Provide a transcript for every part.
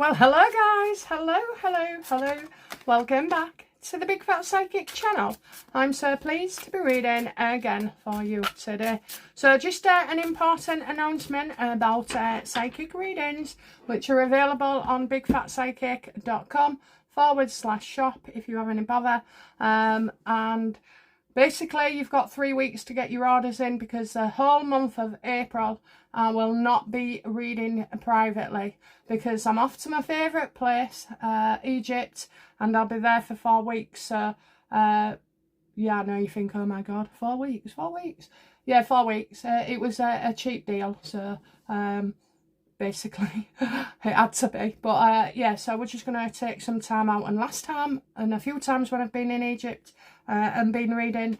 Well, hello guys, hello. Welcome back to the Big Fat Psychic channel. I'm so pleased to be reading again for you today. So just an important announcement about psychic readings, which are available on bigfatpsychic.com/shop if you have any bother. And basically, you've got 3 weeks to get your orders in, because the whole month of April I will not be reading privately, because I'm off to my favourite place, Egypt, and I'll be there for 4 weeks. So, yeah, I know you think, oh my God, 4 weeks, 4 weeks. Yeah, 4 weeks. It was a cheap deal, so basically it had to be. But yeah, so we're just going to take some time out. And last time, and a few times when I've been in Egypt and been reading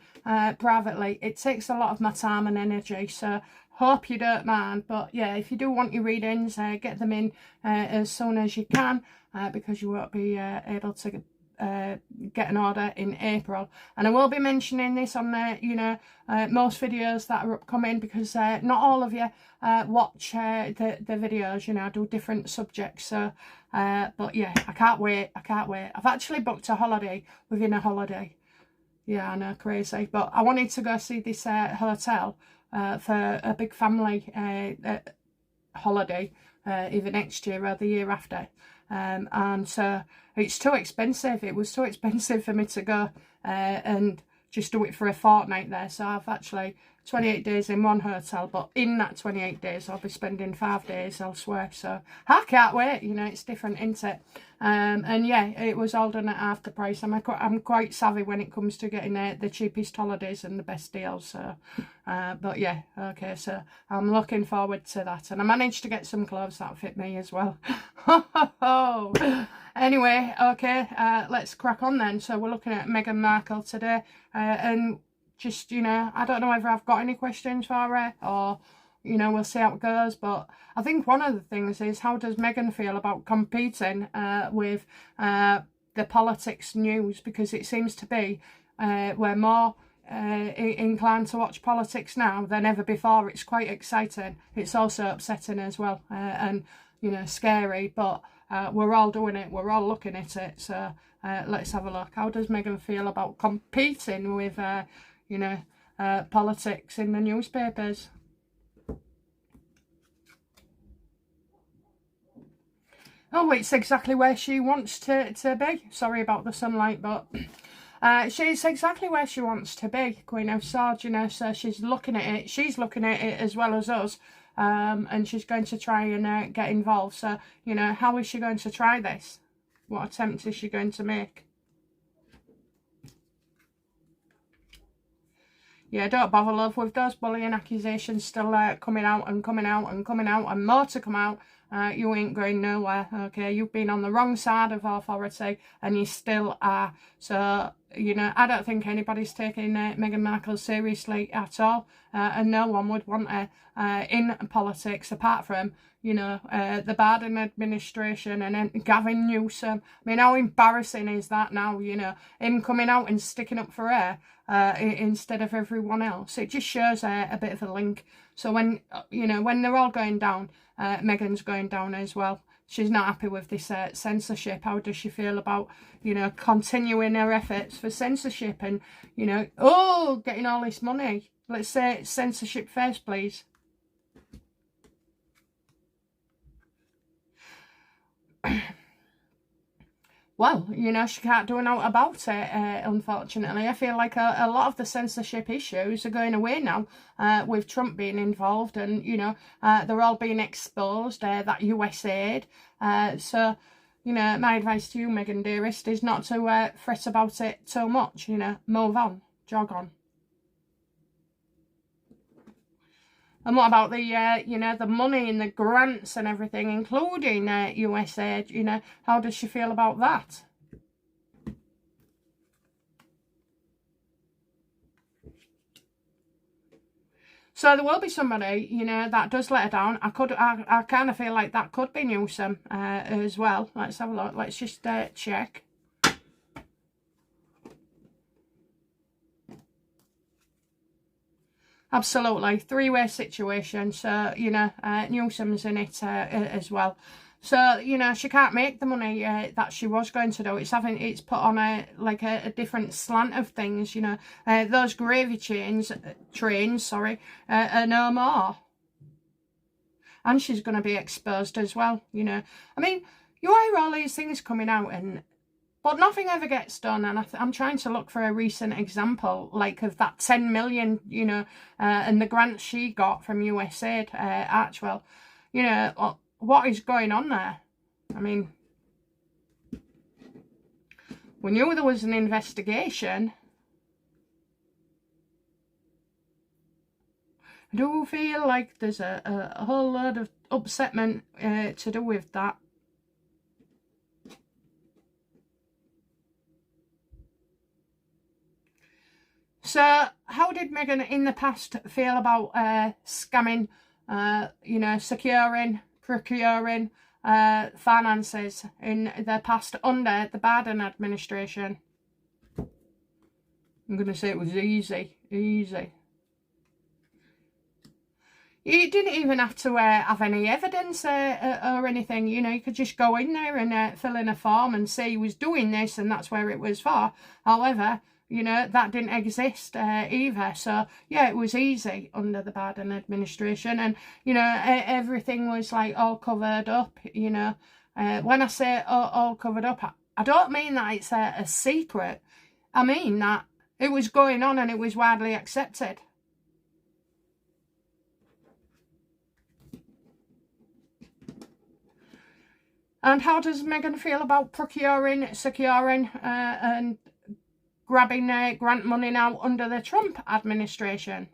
privately, it takes a lot of my time and energy, so hope you don't mind. But yeah, if you do want your readings, get them in as soon as you can, because you won't be able to get an order in April. And I will be mentioning this on most videos that are upcoming, because not all of you watch the videos. I do different subjects. So but yeah, I can't wait. I've actually booked a holiday within a holiday. Yeah, I know, crazy. But I wanted to go see this hotel for a big family holiday, either next year or the year after. And so it's too expensive. It was too expensive for me to go and just do it for a fortnight there. So I've actually 28 days in one hotel, but in that 28 days I'll be spending 5 days elsewhere. So I can't wait. It's different, isn't it? And yeah, it was all done at half the price. I'm quite savvy when it comes to getting the cheapest holidays and the best deals. So but yeah, okay, so I'm looking forward to that. And I managed to get some clothes that fit me as well. Anyway, okay, let's crack on then. So we're looking at Meghan Markle today, and just, I don't know whether I've got any questions for her, or, we'll see how it goes. But I think one of the things is, how does Meghan feel about competing with the politics news? Because it seems to be we're more inclined to watch politics now than ever before. It's quite exciting. It's also upsetting as well, and, scary, but we're all doing it. We're all looking at it. So let's have a look. How does Meghan feel about competing with politics in the newspapers? Oh, it's exactly where she wants to be. Sorry about the sunlight, but she's exactly where she wants to be. Queen of Swords, so she's looking at it. She's looking at it as well as us, and she's going to try and get involved. So, how is she going to try this? What attempt is she going to make? Yeah, don't bother, love, with those bullying accusations still coming out and more to come out. You ain't going nowhere, okay? You've been on the wrong side of authority, and you still are. So, I don't think anybody's taking Meghan Markle seriously at all, and no one would want her in politics, apart from, the Biden administration and then Gavin Newsom. I mean, how embarrassing is that now, him coming out and sticking up for her instead of everyone else? It just shows a bit of a link. So when, when they're all going down, Meghan's going down as well. She's not happy with this censorship. How does she feel about, continuing her efforts for censorship and, getting all this money? Let's say censorship first, please. Well, she can't do anything about it, unfortunately. I feel like a lot of the censorship issues are going away now, with Trump being involved, and, they're all being exposed, that US aid. So, my advice to you, Meghan dearest, is not to fret about it too much, move on, jog on. And what about the, the money and the grants and everything, including US aid? How does she feel about that? So there will be somebody, that does let her down. I kind of feel like that could be Newsom as well. Let's have a look. Let's just check. Absolutely, three-way situation. So, Newsom's in it as well. So, you know, she can't make the money that she was going to do. It's put on a different slant of things, you know. Those gravy trains, are no more. And she's going to be exposed as well, you know. I mean, you hear all these things coming out, but nothing ever gets done. And I'm trying to look for a recent example, like of that 10 million, you know, and the grant she got from USAID, Archwell. You know, what is going on there? I mean, we knew there was an investigation. I do feel like there's a whole lot of upsetment to do with that. So, how did Meghan in the past feel about scamming, you know, procuring finances in the past under the Biden administration? I'm going to say it was easy. You didn't even have to have any evidence or anything, you know. You could just go in there and fill in a form and say he was doing this and that's where it was for. However, you know, that didn't exist either. So, yeah, it was easy under the Biden administration. And, you know, everything was, like, all covered up, you know. When I say all covered up, I don't mean that it's a secret. I mean that it was going on and it was widely accepted. And how does Meghan feel about securing, and grabbing grant money now under the Trump administration?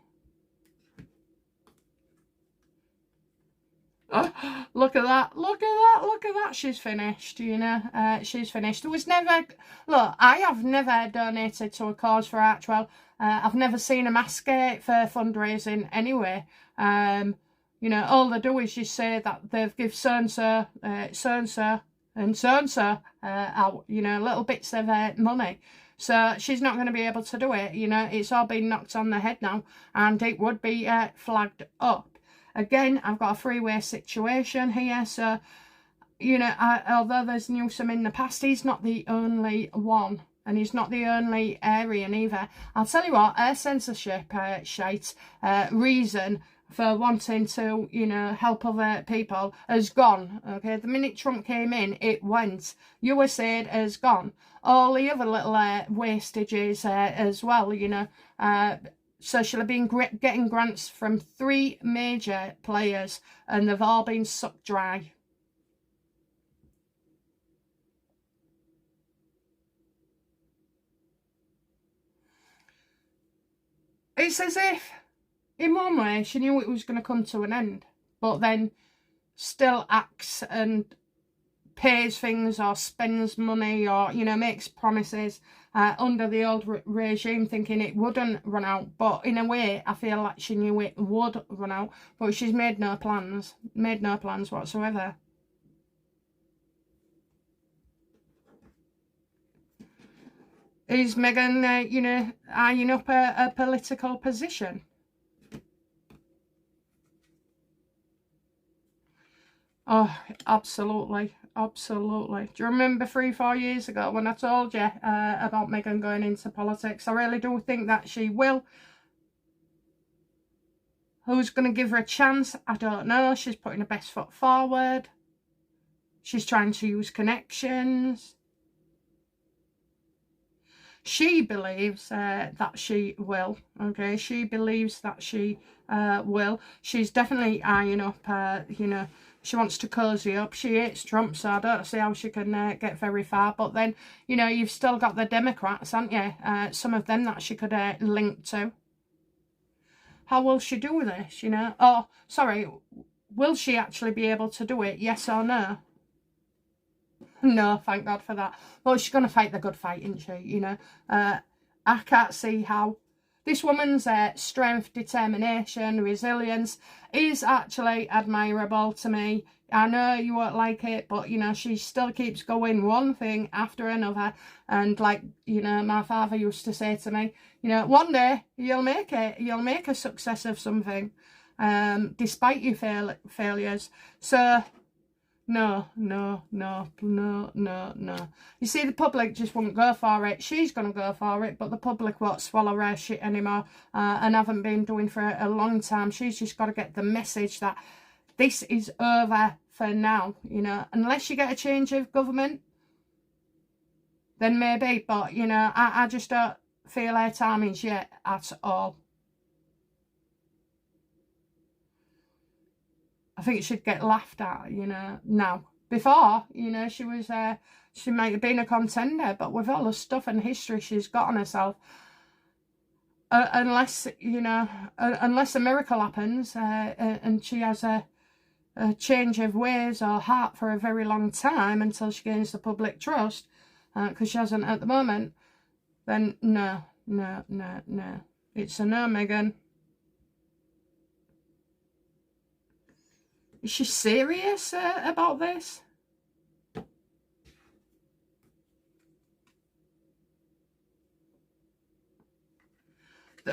Oh, look at that. She's finished, you know. She's finished. There was never... Look, I have never donated to a cause for Archwell. I've never seen a masquerade for fundraising anyway. You know, all they do is just say that they've give so-and-so, so-and-so, and so-and-so out, you know, little bits of money. So she's not going to be able to do it, you know. It's all been knocked on the head now, and it would be flagged up. Again, I've got a freeway situation here, so, you know, although there's Newsom in the past, he's not the only one. And he's not the only Aryan either. I'll tell you what, her censorship reason for wanting to, you know, help other people has gone, okay? The minute Trump came in, it went. USAID has gone. All the other little wastages as well, you know. So she'll have been getting grants from 3 major players, and they've all been sucked dry. It's as if, in one way, she knew it was going to come to an end, but then still acts and pays things or spends money or, you know, makes promises under the old regime, thinking it wouldn't run out. But in a way, I feel like she knew it would run out, but she's made no plans whatsoever. Is Meghan, you know, eyeing up a political position? Oh, absolutely. Do you remember 3-4 years ago when I told you about Meghan going into politics? I really do think that she will. Who's going to give her a chance? I don't know. She's putting her best foot forward. She's trying to use connections. She believes that she will, okay? She believes that she will. She's definitely eyeing up, you know, she wants to cozy up. She hates Trump, so I don't see how she can get very far. But then, you know, you've still got the Democrats, haven't you? Some of them that she could link to. How will she do this, you know? Oh, sorry, will she actually be able to do it? Yes or no? No, thank God for that. But she's going to fight the good fight, isn't she? You know, I can't see how. This woman's strength, determination, resilience is actually admirable to me. I know you won't like it, but, you know, she still keeps going one thing after another. And, like, you know, my father used to say to me, you know, one day you'll make it. You'll make a success of something, despite your failures. So, No, no, no, no, no, no. You see, the public just won't go for it. She's going to go for it, but the public won't swallow her shit anymore, and haven't been doing for a long time. She's just got to get the message that this is over for now, you know. Unless you get a change of government, then maybe. But, you know, I just don't feel her timing's yet at all. I think she'd get laughed at, you know, now. Before, you know, she might have been a contender, but with all the stuff and history she's got on herself, unless, you know, unless a miracle happens and she has a change of ways or heart for a very long time until she gains the public trust, because she hasn't at the moment, then no, no, no, no. It's a no, Meghan. Is she serious about this?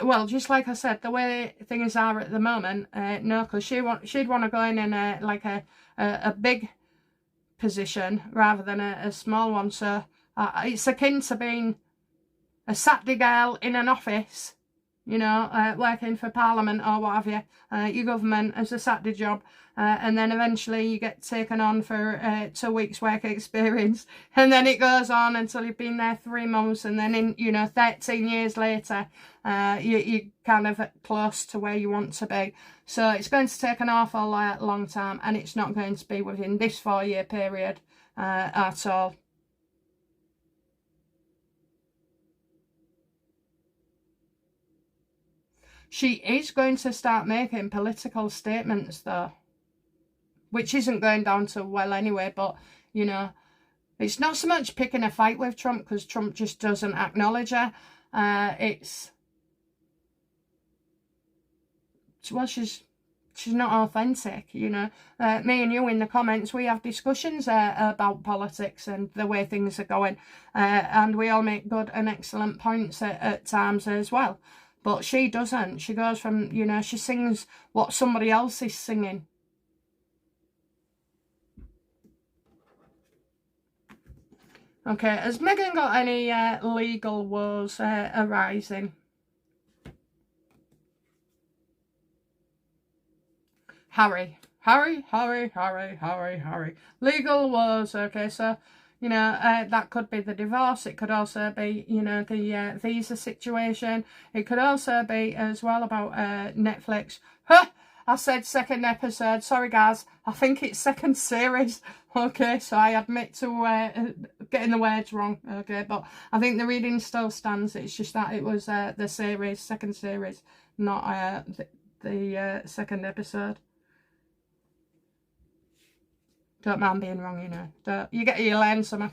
Well, just like I said, the way things are at the moment, no, because she'd want to go in like a big position rather than a small one. So it's akin to being a Saturday girl in an office, you know, working for Parliament or what have you, your government as a Saturday job, and then eventually you get taken on for 2 weeks work experience, and then it goes on until you've been there 3 months, and then in, you know, 13 years later, you're kind of close to where you want to be. So it's going to take an awful long time, and it's not going to be within this 4-year period at all. She is going to start making political statements, though, which isn't going down so well anyway, but, you know, it's not so much picking a fight with Trump, because Trump just doesn't acknowledge her. Well, she's not authentic, you know. Me and you in the comments, we have discussions about politics and the way things are going, and we all make good and excellent points at times as well. But she doesn't. She goes from, you know, she sings what somebody else is singing. Okay, has Meghan got any legal woes arising? Harry. Legal woes, okay, so, you know, that could be the divorce. It could also be, you know, the visa situation. It could also be as well about Netflix. Huh! I said second episode. Sorry, guys. I think it's second series. Okay, so I admit to getting the words wrong. Okay, but I think the reading still stands. It's just that it was the series, second series, not the second episode. Don't mind being wrong, you know. You learn something.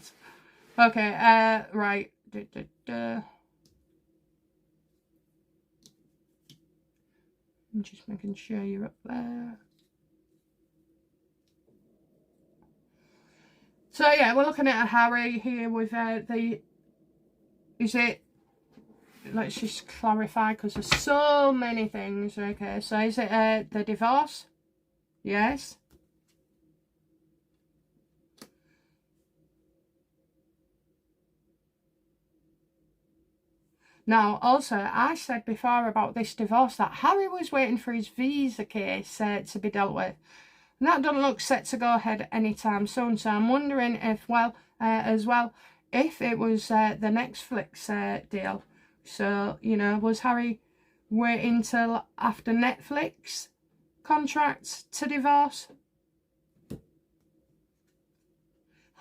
Okay, right. I'm just making sure you're up there. So yeah, we're looking at a Harry here with is it, let's just clarify because there's so many things. Okay, so is it the divorce? Yes. Now, also, I said before about this divorce that Harry was waiting for his visa case to be dealt with. And that doesn't look set to go ahead anytime soon. So I'm wondering if, well, as well, if it was the Netflix deal. So, you know, was Harry waiting till after Netflix contracts to divorce?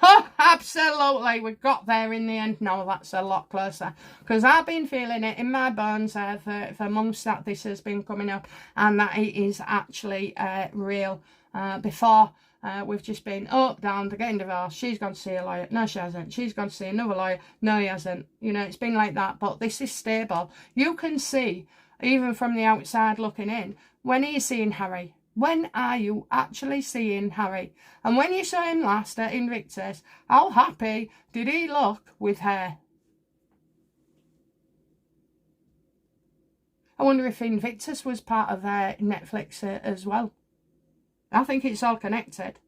Oh, absolutely, we got there in the end. No, that's a lot closer, because I've been feeling it in my bones for months that this has been coming up, and that it is actually real. Before, we've just been up, down, they're getting divorced, she's gone to see a lawyer, no she hasn't, she's gone to see another lawyer, no he hasn't, you know, it's been like that. But this is stable. You can see, even from the outside looking in, when are you seeing Harry? When are you actually seeing Harry? And when you saw him last at Invictus, how happy did he look with her? I wonder if Invictus was part of Netflix as well. I think it's all connected.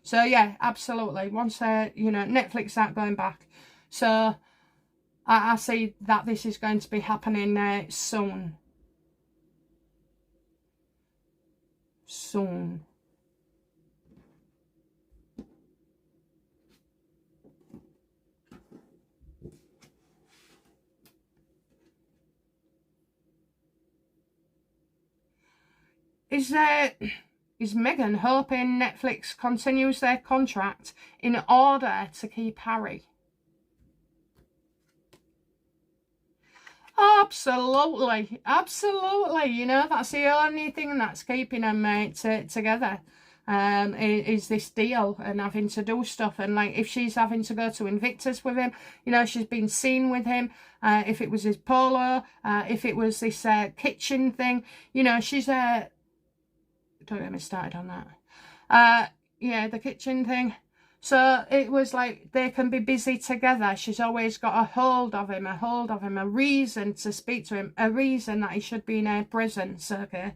So yeah, absolutely. Once you know, Netflix start going back, so I see that this is going to be happening soon. Soon. Is Meghan hoping Netflix continues their contract in order to keep Harry? Absolutely, absolutely. You know, that's the only thing that's keeping them together. Is this deal and having to do stuff, and like if she's having to go to Invictus with him, you know, she's been seen with him. If it was his polo, if it was this kitchen thing, you know, she's don't get me started on that. Yeah, the kitchen thing. So it was like they can be busy together. She's always got a hold of him, a reason to speak to him, a reason that he should be in her presence, okay?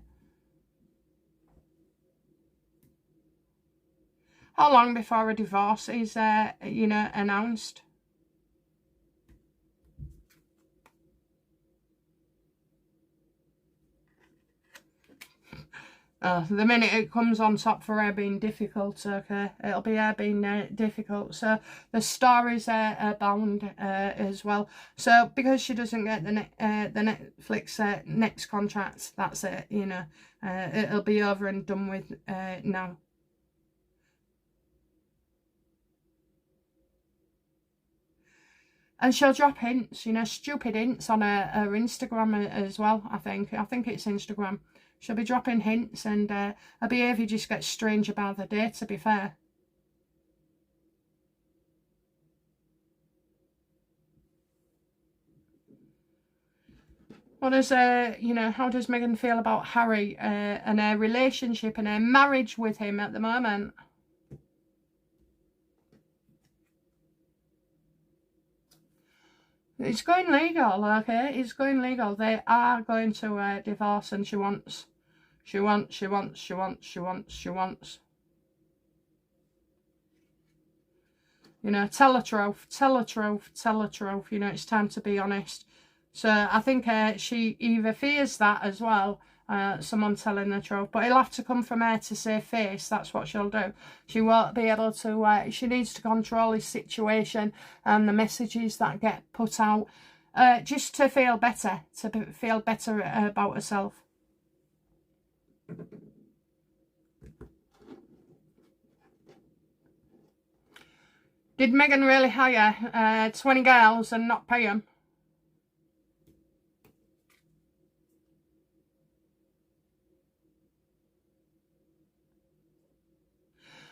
How long before a divorce is, you know, announced? The minute it comes on top for her being difficult, okay, it'll be her being difficult. So the stories are bound as well. So because she doesn't get the Netflix next contract, that's it, you know, it'll be over and done with now. And she'll drop hints, you know, stupid hints on her Instagram as well, I think. I think it's Instagram. She'll be dropping hints, and her behaviour just gets strange about the day, to be fair. What does, you know, how does Meghan feel about Harry and her relationship and her marriage with him at the moment? It's going legal, okay? It's going legal. They are going to divorce, and she wants. You know, tell her truth. You know, it's time to be honest. So I think she either fears that as well, someone telling the truth, but it'll have to come from her to save face. That's what she'll do. She won't be able to, she needs to control his situation and the messages that get put out, just to feel better, about herself. Did Meghan really hire 20 girls and not pay them?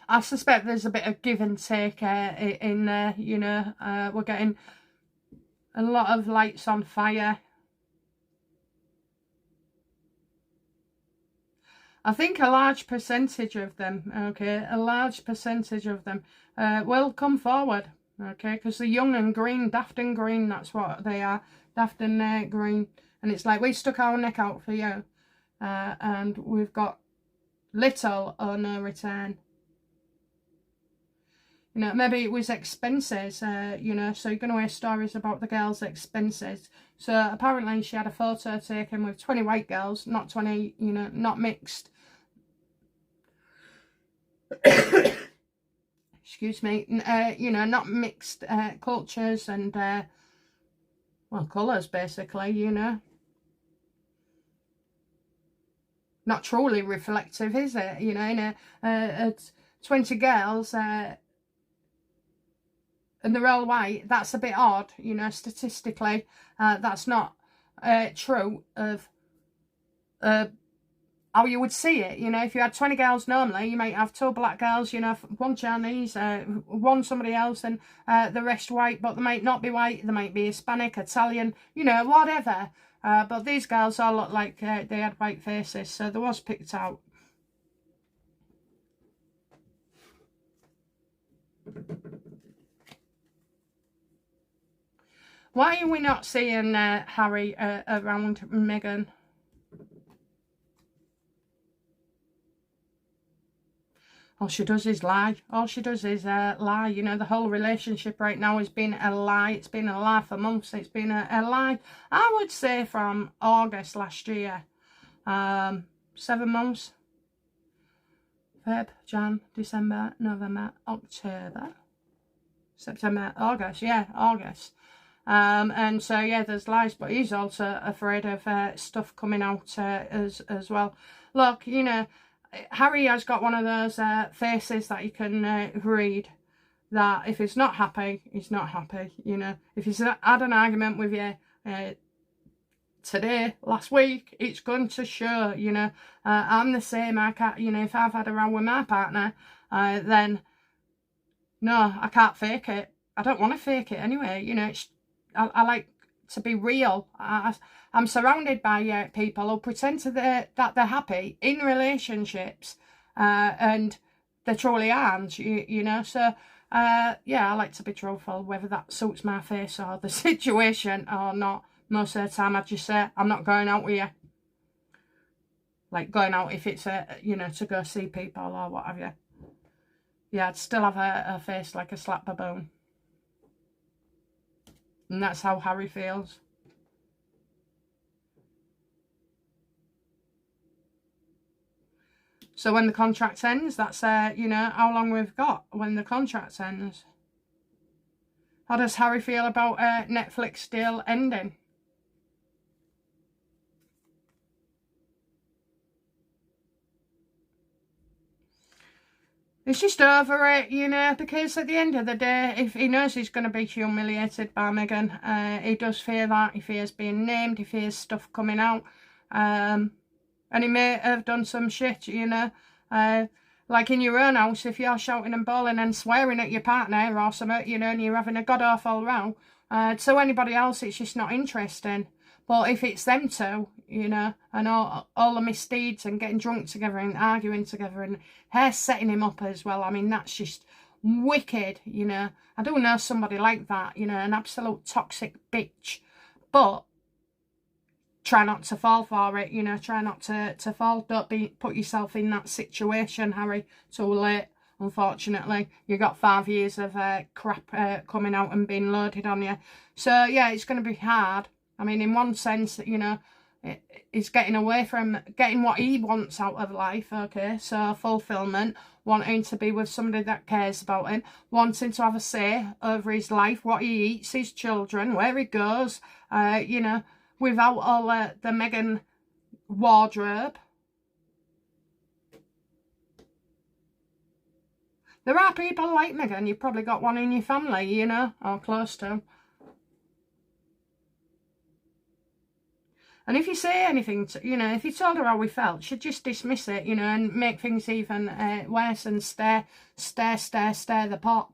I suspect there's a bit of give and take in there, you know. We're getting a lot of lights on fire. I think a large percentage of them, okay, will come forward, okay, because they're young and green, daft and green, that's what they are, daft and green. And it's like, we stuck our neck out for you, and we've got little or no return. You know, maybe it was expenses, you know, so you're going to hear stories about the girls' expenses. So apparently she had a photo taken with 20 white girls, not 20, you know, not mixed. Excuse me, you know, not mixed cultures and, well, colours, basically, you know. Not truly reflective, is it? You know, in a 20 girls, and they're all white, that's a bit odd, you know, statistically. That's not true of how you would see it. You know, if you had 20 girls normally, you might have 2 black girls, you know, 1 Chinese, 1 somebody else, and the rest white, but they might not be white, they might be Hispanic, Italian, you know, whatever. But these girls all look like they had white faces, so they was picked out. Why are we not seeing Harry around Meghan? All she does is lie. All she does is lie. You know, the whole relationship right now has been a lie. It's been a lie for months. It's been a lie, I would say, from August last year. 7 months. Feb, Jan, December, November, October, September, August. Yeah, August. And so, yeah, there's lies, but he's also afraid of stuff coming out as well. Look, you know, Harry has got one of those faces that you can read, that if he's not happy, he's not happy. You know, if he's had an argument with you today, last week, it's going to show. You know, I'm the same. I can't, you know, if I've had a row with my partner, then no, I can't fake it. I don't want to fake it anyway. You know, I like to be real. I'm surrounded by people who pretend that they're happy in relationships, and they truly aren't, you know. So, yeah, I like to be truthful, whether that suits my face or the situation or not. Most of the time, I just say, I'm not going out with you. Like going out if it's, you know, to go see people or what have you. Yeah, I'd still have a face like a slap baboon. And that's how Harry feels. So when the contract ends, that's, you know, how long we've got when the contract ends. How does Harry feel about Netflix deal ending? He's just over it, you know, because at the end of the day, if he knows he's going to be humiliated by Meghan, he does fear that. He fears being named, he fears stuff coming out. And he may have done some shit, you know. Like in your own house, if you're shouting and bawling and swearing at your partner or something, you know, and you're having a god-awful row, to anybody else, it's just not interesting. But if it's them two, you know, and all the misdeeds and getting drunk together and arguing together and her setting him up as well, I mean, that's just wicked, you know. I do know somebody like that, you know, an absolute toxic bitch. But try not to fall for it, you know, try not to fall. Don't put yourself in that situation, Harry. Too late, unfortunately. You got 5 years of crap coming out and being loaded on you. So, yeah, it's going to be hard. I mean, in one sense, you know, he's getting away from getting what he wants out of life, okay? So, fulfillment, wanting to be with somebody that cares about him, wanting to have a say over his life, what he eats, his children, where he goes, you know, without all the Meghan wardrobe. There are people like Meghan, you've probably got one in your family, you know, or close to. And if you say anything, you know, if you told her how we felt, she'd just dismiss it, you know, and make things even worse and stir the pot.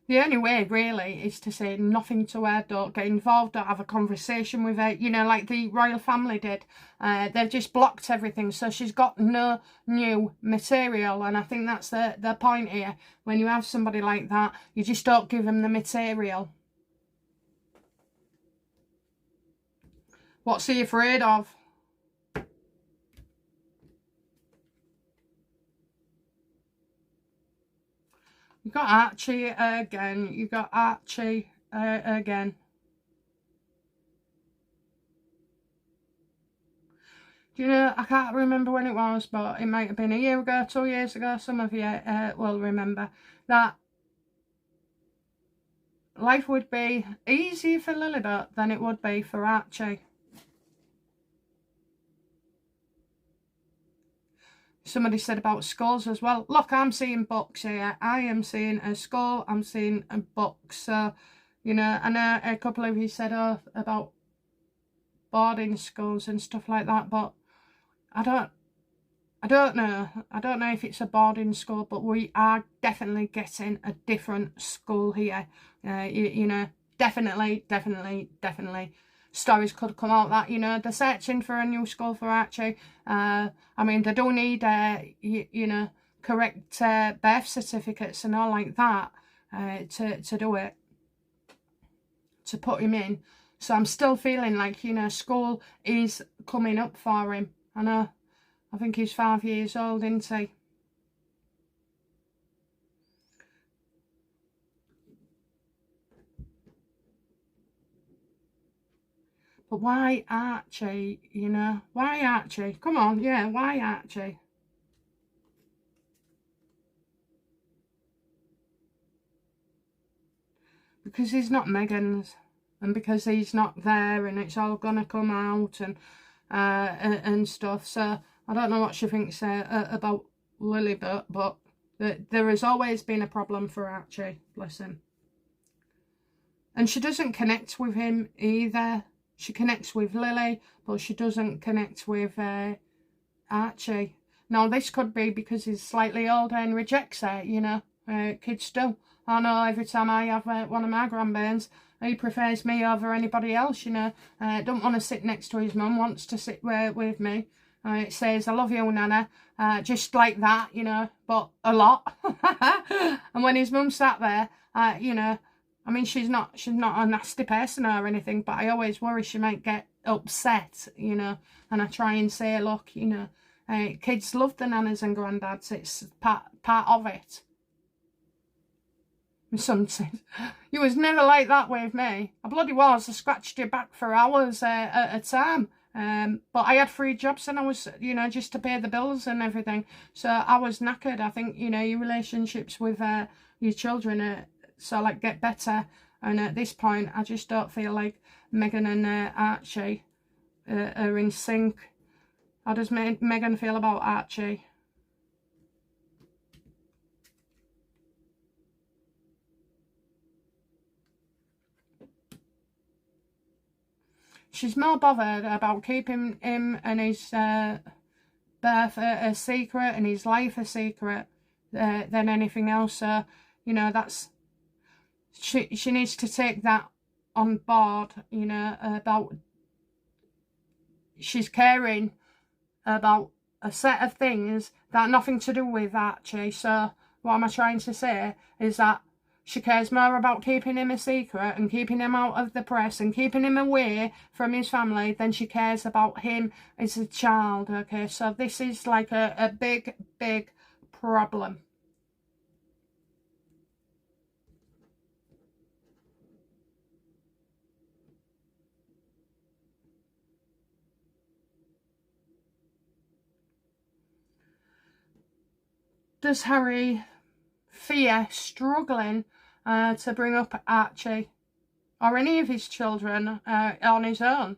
The only way, really, is to say nothing to her, don't get involved, don't have a conversation with her, you know, like the royal family did. They've just blocked everything, so she's got no new material, and I think that's the point here. When you have somebody like that, you just don't give them the material. What's he afraid of? You got Archie again. You got Archie again. Do you know, I can't remember when it was, but it might have been a year ago, 2 years ago. Some of you will remember that life would be easier for Lilibet than it would be for Archie. Somebody said about skulls as well. Look, I'm seeing books here. I am seeing a skull. I'm seeing a book. So, you know, I know a couple of you said about boarding schools and stuff like that, but I don't know. I don't know if it's a boarding school, but we are definitely getting a different school here. You know, definitely. Stories could come out that, you know, they're searching for a new school for Archie. I mean, they do need, you know, correct birth certificates and all like that to do it, to put him in. So I'm still feeling like, you know, school is coming up for him. I know. I think he's 5 years old, isn't he? But why Archie, you know? Why Archie? Come on, yeah, why Archie? Because he's not Meghans. And because he's not there and it's all going to come out and stuff. So I don't know what she thinks about Lily, but there has always been a problem for Archie, bless him. And she doesn't connect with him either. She connects with Lily, but she doesn't connect with Archie. Now, this could be because he's slightly older and rejects her, you know. Kids do. I know every time I have one of my grandbairns, he prefers me over anybody else, you know. Don't want to sit next to his mum, wants to sit with me. It says, I love you, Nana, just like that, you know, but a lot. And when his mum sat there, you know, I mean, she's not a nasty person or anything, but I always worry she might get upset, you know. And I try and say, look, you know, kids love the nanas and granddads. It's part of it. My son said, you was never like that with me. I bloody was. I scratched your back for hours at a time. But I had 3 jobs and I was, you know, just to pay the bills and everything. So I was knackered. I think, you know, your relationships with your children so like get better, and at this point I just don't feel like Meghan and Archie are in sync. How does Meghan feel about Archie? She's more bothered about keeping him and his birth a secret and his life a secret than anything else. So, you know, that's she needs to take that on board, you know, about she's caring about a set of things that nothing to do with Archie. So what am I trying to say is that she cares more about keeping him a secret and keeping him out of the press and keeping him away from his family than she cares about him as a child. Okay, so this is like a big problem. Does Harry fear struggling to bring up Archie or any of his children on his own?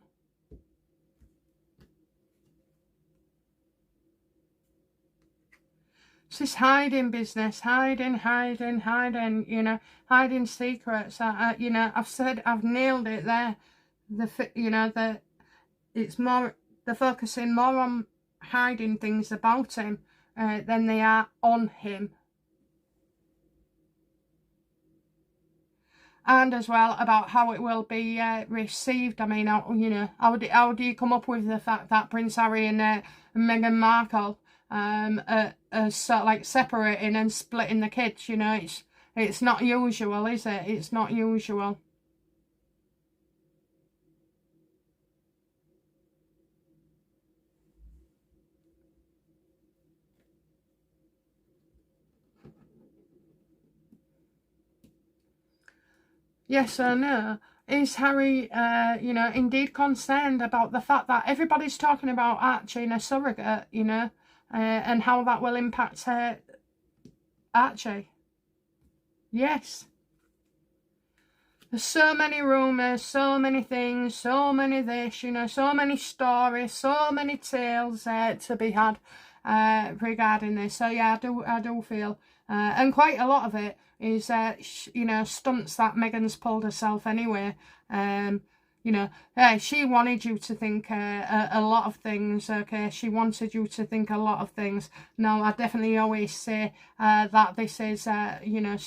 It's this hiding business, hiding, you know, hiding secrets. You know, I've nailed it there. You know, it's more, they're focusing more on hiding things about him than they are on him. And as well about how it will be received. I mean, you know, how do you come up with the fact that Prince Harry and Meghan Markle are sort of like separating and splitting the kids? You know, it's not usual, is it? It's not usual. Yes or no? Is Harry, you know, indeed concerned about the fact that everybody's talking about Archie and a surrogate, you know, and how that will impact Archie? Yes. There's so many rumours, so many things, so many this, you know, so many stories, so many tales to be had regarding this. So yeah, I do feel, and quite a lot of it is, you know, stunts that Megan's pulled herself anyway. You know, she wanted you to think a lot of things, okay? She wanted you to think a lot of things. No, I definitely always say that this is, you know,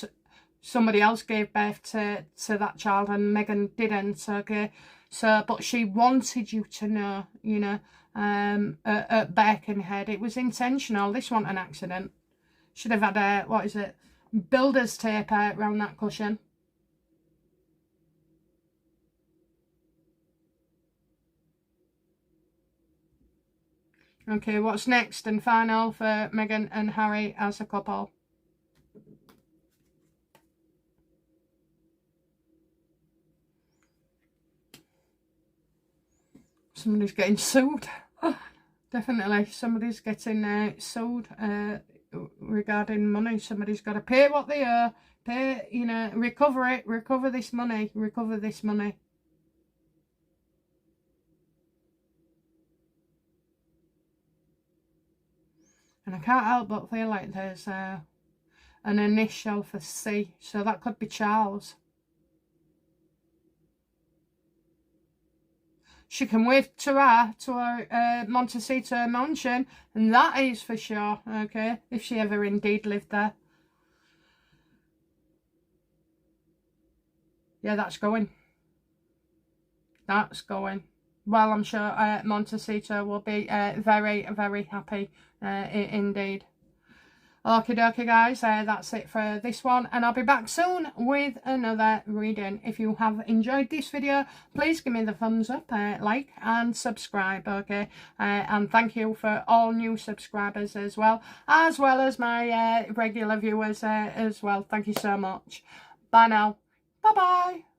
somebody else gave birth to that child and Meghan didn't, okay? So, but she wanted you to know, you know, at Birkenhead. It was intentional. This wasn't an accident. Should have had a, what is it, builder's tape around that cushion. Okay, what's next and final for Meghan and Harry as a couple? Somebody's getting sued. Definitely, somebody's getting sued regarding money. Somebody's got to pay what they owe. Pay, you know, recover it. Recover this money. Recover this money. And I can't help but feel like there's an initial for C. So that could be Charles. She can wave to her Montecito mansion, and that is for sure, okay, if she ever indeed lived there. Yeah, that's going. That's going. Well, I'm sure Montecito will be very, very happy indeed. Okie dokie guys, that's it for this one, and I'll be back soon with another reading. If you have enjoyed this video, please give me the thumbs up, like and subscribe, okay? And thank you for all new subscribers as well as my regular viewers as well. Thank you so much. Bye now. Bye bye.